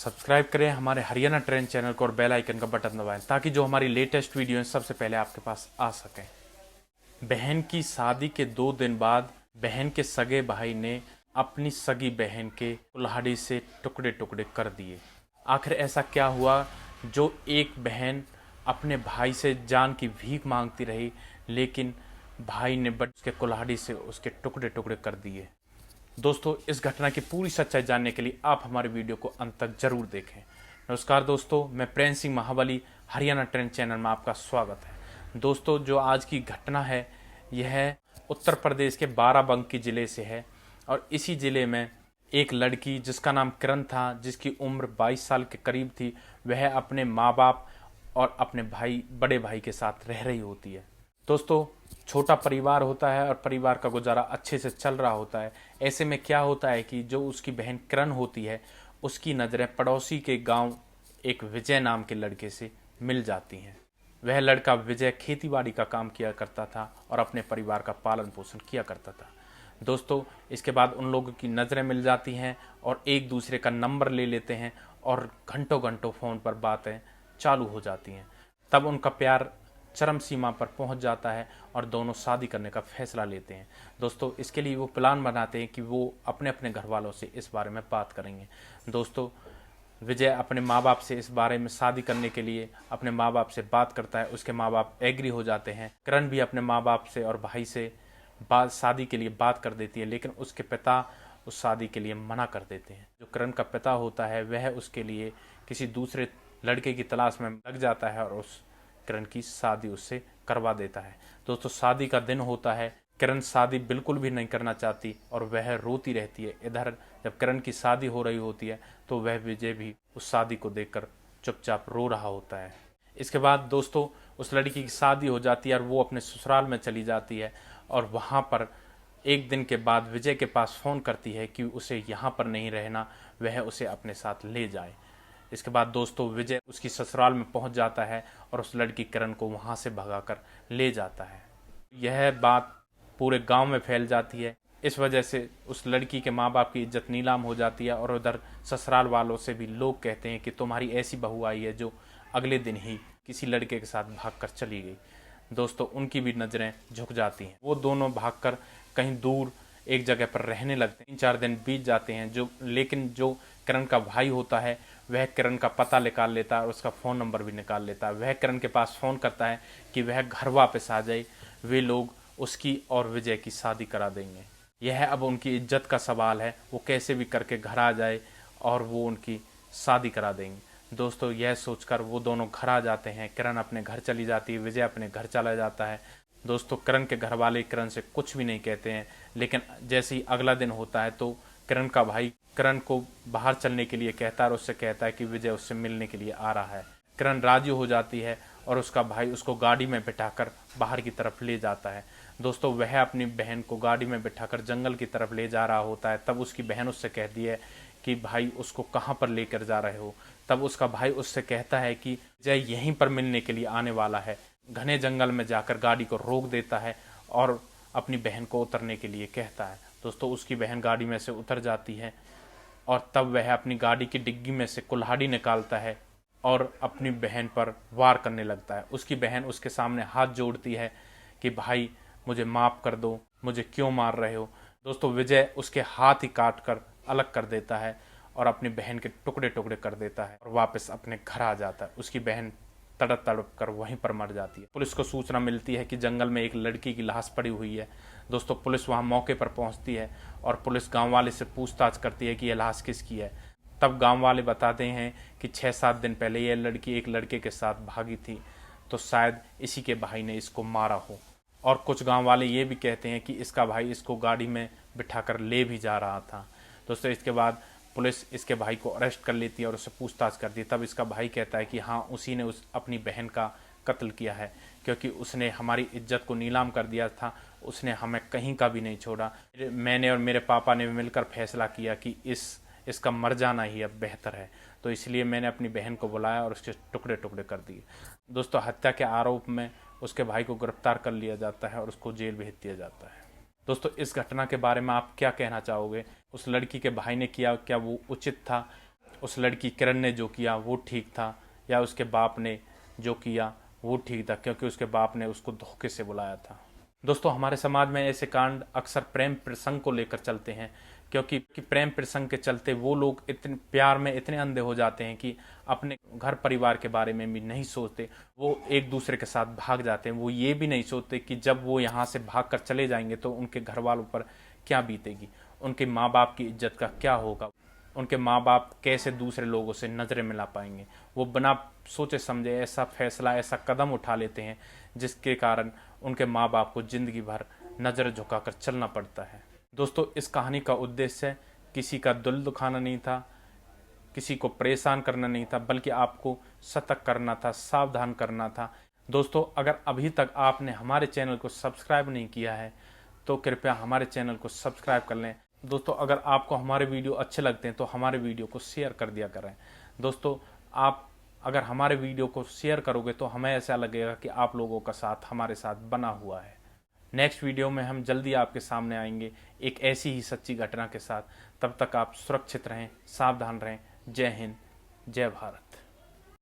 Subscribe करें हमारे Haryana trend channel को और बेल आइकन का बटन दबाएं ताकि जो हमारी लेटेस्ट वीडियो है सबसे पहले आपके पास आ सकें। बहन की शादी के 2 दिन बाद बहन के सगे भाई ने अपनी सगी बहन के कुल्हाड़ी से टुकड़े टुकड़े कर दिए। आखिर ऐसा क्या हुआ जो एक बहन अपने भाई से जान की भीख मांगती रही, लेकिन भाई ने उसके कुल्हाड़ी से उसके टुकड़े टुकड़े कर दिए। दोस्तों, इस घटना की पूरी सच्चाई जानने के लिए आप हमारे वीडियो को अंत तक जरूर देखें। नमस्कार दोस्तों, मैं प्रेम सिंह महाबली, हरियाणा ट्रेंड चैनल में आपका स्वागत है। दोस्तों, जो आज की घटना है यह उत्तर प्रदेश के बाराबंकी जिले से है और इसी जिले में एक लड़की जिसका नाम किरण था, जिसकी उम्र 22 साल के करीब थी, वह अपने माँ बाप और अपने बड़े भाई के साथ रह रही होती है। दोस्तों, छोटा परिवार होता है और परिवार का गुजारा अच्छे से चल रहा होता है। ऐसे में क्या होता है कि जो उसकी बहन किरण होती है, उसकी नज़रें पड़ोसी के गांव एक विजय नाम के लड़के से मिल जाती हैं। वह लड़का विजय खेतीबाड़ी का काम किया करता था और अपने परिवार का पालन पोषण किया करता था। दोस्तों, इसके बाद उन लोगों की नज़रें मिल जाती हैं और एक दूसरे का नंबर ले लेते हैं और घंटों घंटों फ़ोन पर बातें चालू हो जाती हैं। तब उनका प्यार चरम सीमा पर पहुंच जाता है और दोनों शादी करने का फैसला लेते हैं। दोस्तों, इसके लिए वो प्लान बनाते हैं कि वो अपने अपने घर वालों से इस बारे में बात करेंगे। दोस्तों, विजय अपने माँ बाप से इस बारे में शादी करने के लिए अपने माँ बाप से बात करता है। उसके माँ बाप एग्री हो जाते हैं। किरण भी अपने माँ बाप से और भाई से शादी के लिए बात कर देती है, लेकिन उसके पिता उस शादी के लिए मना कर देते हैं। जो किरण का पिता होता है वह उसके लिए किसी दूसरे लड़के की तलाश में लग जाता है और उस किरण की शादी उससे करवा देता है। दोस्तों, शादी का दिन होता है। किरण शादी बिल्कुल भी नहीं करना चाहती और वह रोती रहती है। इधर जब किरण की शादी हो रही होती है तो वह विजय भी उस शादी को देखकर चुपचाप रो रहा होता है। इसके बाद दोस्तों, उस लड़की की शादी हो जाती है और वो अपने ससुराल में चली जाती है और वहाँ पर एक दिन के बाद विजय के पास फ़ोन करती है कि उसे यहाँ पर नहीं रहना, वह उसे अपने साथ ले जाए। इसके बाद दोस्तों, विजय उसकी ससुराल में पहुंच जाता है और उस लड़की किरण को वहां से भगाकर ले जाता है। यह बात पूरे गांव में फैल जाती है। इस वजह से उस लड़की के माँ बाप की इज्जत नीलाम हो जाती है और उधर ससुराल वालों से भी लोग कहते हैं कि तुम्हारी ऐसी बहू आई है जो अगले दिन ही किसी लड़के के साथ भागकर चली गई। दोस्तों, उनकी भी नज़रें झुक जाती हैं। वो दोनों भागकर कहीं दूर एक जगह पर रहने लगते हैं। 3-4 दिन बीत जाते हैं। लेकिन जो किरण का भाई होता है वह किरण का पता निकाल लेता है और उसका फ़ोन नंबर भी निकाल लेता है। वह किरण के पास फ़ोन करता है कि वह घर वापस आ जाए, वे लोग उसकी और विजय की शादी करा देंगे। यह अब उनकी इज्जत का सवाल है, वो कैसे भी करके घर आ जाए और वो उनकी शादी करा देंगे। दोस्तों, यह सोचकर वो दोनों घर आ जाते हैं। किरण अपने घर चली जाती है, विजय अपने घर चला जाता है। दोस्तों, किरण के घर वाले किरण से कुछ भी नहीं कहते हैं, लेकिन जैसे ही अगला दिन होता है तो किरण का भाई किरण को बाहर चलने के लिए कहता है और उससे कहता है कि विजय उससे मिलने के लिए आ रहा है। किरण राजी हो जाती है और उसका भाई उसको गाड़ी में बिठाकर बाहर की तरफ ले जाता है। दोस्तों, वह अपनी बहन को गाड़ी में बिठाकर जंगल की तरफ ले जा रहा होता है। तब उसकी बहन उससे कहती है कि भाई उसको कहाँ पर लेकर जा रहे हो। तब उसका भाई उससे कहता है कि विजय यहीं पर मिलने के लिए आने वाला है। घने जंगल में जाकर गाड़ी को रोक देता है और अपनी बहन को उतरने के लिए कहता है। दोस्तों, उसकी बहन गाड़ी में से उतर जाती है और तब वह अपनी गाड़ी की डिग्गी में से कुल्हाड़ी निकालता है और अपनी बहन पर वार करने लगता है। उसकी बहन उसके सामने हाथ जोड़ती है कि भाई मुझे माफ़ कर दो, मुझे क्यों मार रहे हो। दोस्तों, विजय उसके हाथ ही काट कर अलग कर देता है और अपनी बहन के टुकड़े टुकड़े कर देता है और वापस अपने घर आ जाता है। उसकी बहन तड़प तड़प कर वहीं पर मर जाती है। पुलिस को सूचना मिलती है कि जंगल में एक लड़की की लाश पड़ी हुई है। दोस्तों, पुलिस वहां मौके पर पहुंचती है और पुलिस गांव वाले से पूछताछ करती है कि यह लाश किसकी है। तब गांव वाले बताते हैं कि 6-7 दिन पहले यह लड़की एक लड़के के साथ भागी थी, तो शायद इसी के भाई ने इसको मारा हो। और कुछ गांव वाले ये भी कहते हैं कि इसका भाई इसको गाड़ी में बिठाकर ले भी जा रहा था। दोस्तों, इसके बाद पुलिस इसके भाई को अरेस्ट कर लेती है और उससे पूछताछ करती है। तब इसका भाई कहता है कि हाँ, उसी ने अपनी बहन का कत्ल किया है, क्योंकि उसने हमारी इज्जत को नीलाम कर दिया था। उसने हमें कहीं का भी नहीं छोड़ा। मैंने और मेरे पापा ने मिलकर फैसला किया कि इसका मर जाना ही अब बेहतर है, तो इसलिए मैंने अपनी बहन को बुलाया और उसके टुकड़े टुकड़े कर दिए। दोस्तों, हत्या के आरोप में उसके भाई को गिरफ्तार कर लिया जाता है और उसको जेल भेज दिया जाता है। दोस्तों, इस घटना के बारे में आप क्या कहना चाहोगे? उस लड़की के भाई ने किया, क्या वो उचित था? उस लड़की किरण ने जो किया वो ठीक था या उसके बाप ने जो किया वो ठीक था, क्योंकि उसके बाप ने उसको धोखे से बुलाया था। दोस्तों, हमारे समाज में ऐसे कांड अक्सर प्रेम प्रसंग को लेकर चलते हैं, क्योंकि प्रेम प्रसंग के चलते वो लोग इतने प्यार में इतने अंधे हो जाते हैं कि अपने घर परिवार के बारे में भी नहीं सोचते। वो एक दूसरे के साथ भाग जाते हैं। वो ये भी नहीं सोचते कि जब वो यहाँ से भाग कर चले जाएंगे तो उनके घर वालों पर क्या बीतेगी, उनके माँ बाप की इज्जत का क्या होगा, उनके माँ बाप कैसे दूसरे लोगों से नजरें मिला पाएंगे। वो बिना सोचे समझे ऐसा फैसला, ऐसा कदम उठा लेते हैं जिसके कारण उनके माँ बाप को जिंदगी भर नजर झुकाकर चलना पड़ता है। दोस्तों, इस कहानी का उद्देश्य किसी का दिल दुखाना नहीं था, किसी को परेशान करना नहीं था, बल्कि आपको सतर्क करना था, सावधान करना था। दोस्तों, अगर अभी तक आपने हमारे चैनल को सब्सक्राइब नहीं किया है तो कृपया हमारे चैनल को सब्सक्राइब कर लें। दोस्तों, अगर आपको हमारे वीडियो अच्छे लगते हैं तो हमारे वीडियो को शेयर कर दिया करें। दोस्तों, आप अगर हमारे वीडियो को शेयर करोगे तो हमें ऐसा लगेगा कि आप लोगों का साथ हमारे साथ बना हुआ है। नेक्स्ट वीडियो में हम जल्दी आपके सामने आएंगे एक ऐसी ही सच्ची घटना के साथ। तब तक आप सुरक्षित रहें, सावधान रहें। जय हिंद, जय भारत।